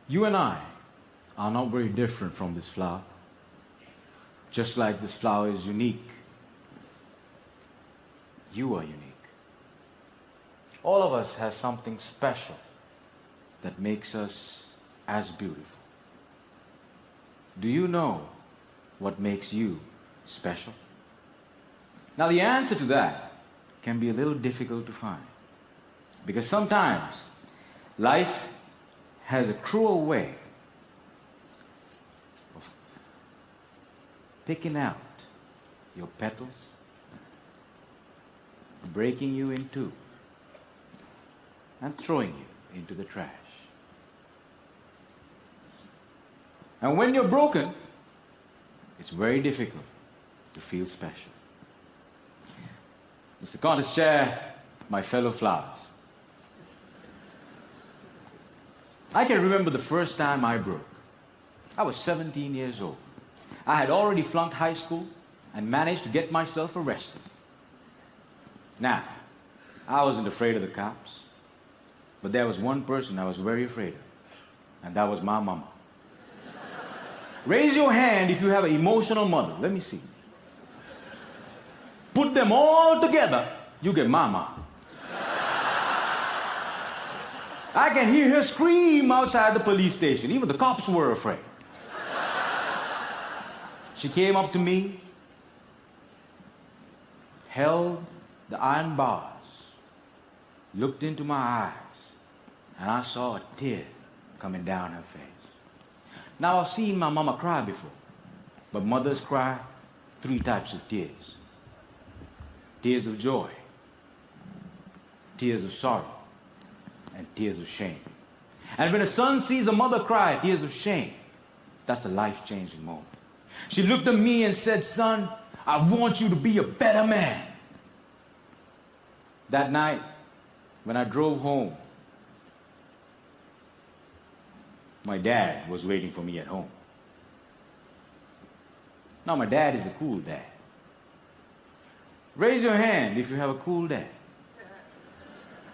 You and I are not very different from this flower. Just like this flower is unique, you are unique. All of us has something special that makes us as beautiful. Do you know what makes you special? Now the answer to that can be a little difficult to find, because sometimes life has a cruel way of picking out your petals, breaking you in two, and throwing you into the trash. And when you're broken, it's very difficult to feel special. Mr. Contest Chair, my fellow flowers, I can remember the first time I broke. I was 17 years old. I had already flunked high school and managed to get myself arrested. Now, I wasn't afraid of the cops, but there was one person I was very afraid of, and that was my mama. Raise your hand if you have an emotional mother. Let me see. Put them all together, you get mama. I can hear her scream outside the police station. Even the cops were afraid. She came up to me, held the iron bars, looked into my eyes, and I saw a tear coming down her face. Now, I've seen my mama cry before, but mothers cry 3 types of tears. Tears of joy, tears of sorrow, and tears of shame. And when a son sees a mother cry tears of shame, that's a life-changing moment. She looked at me and said, "Son, I want you to be a better man." That night, when I drove home, my dad was waiting for me at home. Now, my dad is a cool dad. Raise your hand if you have a cool dad.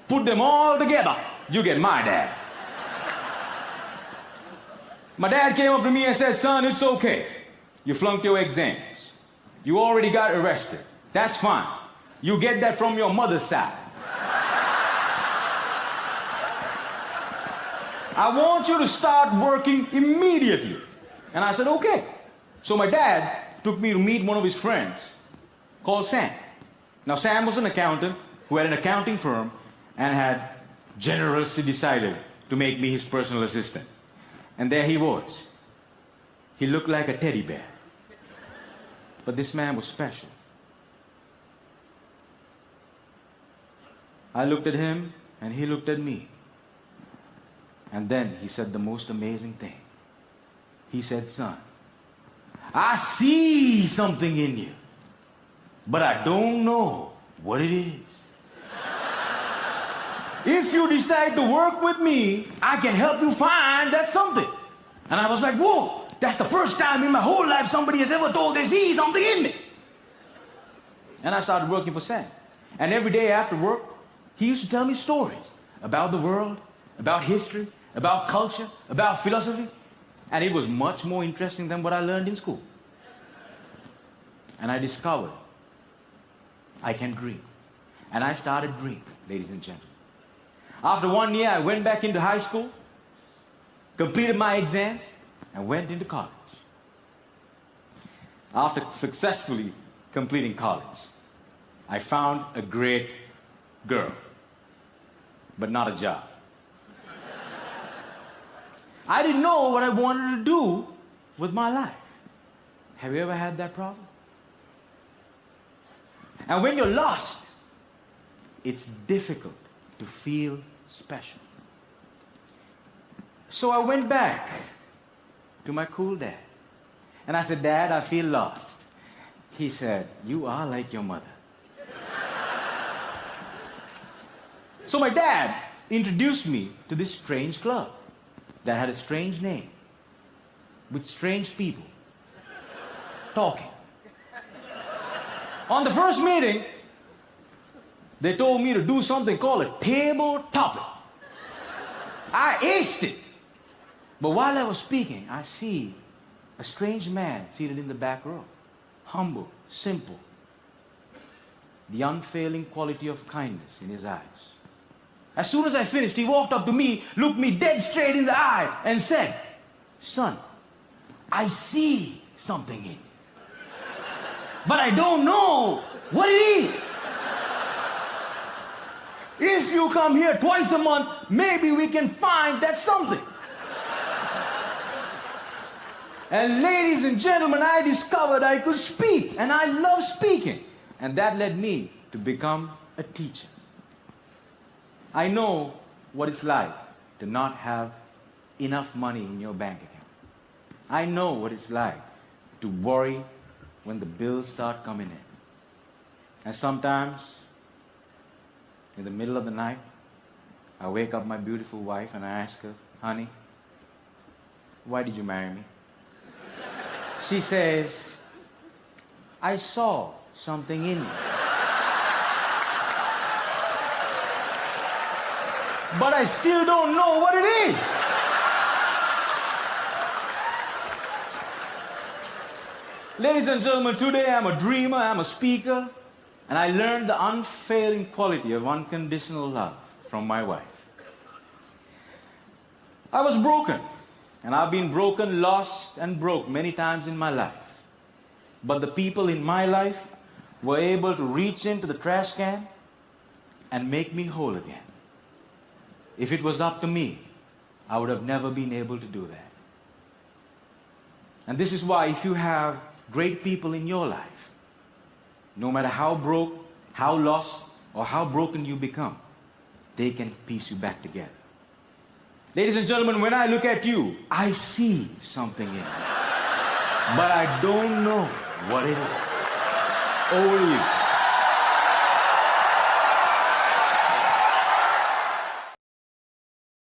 Put them all together, you get my dad. My dad came up to me and said, "Son, it's okay. You flunked your exams. You already got arrested. That's fine. You get that from your mother's side. I want you to start working immediately." And I said, "Okay." So my dad took me to meet one of his friends called Sam. Now, Sam was an accountant who had an accounting firm and had generously decided to make me his personal assistant. And there he was. He looked like a teddy bear. But this man was special. I looked at him, and he looked at me. And then he said the most amazing thing. He said, "Son, I see something in you, but I don't know what it is. If you decide to work with me, I can help you find that something." And I was like, "Whoa, that's the first time in my whole life somebody has ever told they see something in me." And I started working for Sam. And every day after work, he used to tell me stories about the world, about history, about culture, about philosophy. And it was much more interesting than what I learned in school. And I discovered I can dream. And I started dreaming, ladies and gentlemen. After 1 year, I went back into high school, completed my exams, and went into college. After successfully completing college, I found a great girl, but not a job. I didn't know what I wanted to do with my life. Have you ever had that problem? And when you're lost, it's difficult to feel special. So I went back to my cool dad. And I said, "Dad, I feel lost." He said, "You are like your mother." So my dad introduced me to this strange club that had a strange name, with strange people talking. On the first meeting, they told me to do something called a table topic. I aced it. But while I was speaking, I see a strange man seated in the back row. Humble, simple. The unfailing quality of kindness in his eyes. As soon as I finished, he walked up to me, looked me dead straight in the eye, and said, "Son, I see something in you. But I don't know what it is. If you come here twice a month, maybe we can find that something." And ladies and gentlemen, I discovered I could speak, and I love speaking. And that led me to become a teacher. I know what it's like to not have enough money in your bank account. I know what it's like to worry when the bills start coming in. And sometimes, in the middle of the night, I wake up my beautiful wife and I ask her, "Honey, why did you marry me?" She says, "I saw something in you. But I still don't know what it is." Ladies and gentlemen, today I'm a dreamer, I'm a speaker, and I learned the unfailing quality of unconditional love from my wife. I was broken, and I've been broken, lost, and broke many times in my life. But the people in my life were able to reach into the trash can and make me whole again. If it was up to me, I would have never been able to do that. And this is why if you have great people in your life, no matter how broke, how lost, or how broken you become, they can piece you back together. Ladies and gentlemen, when I look at you, I see something in you. But I don't know what it is. Over to you.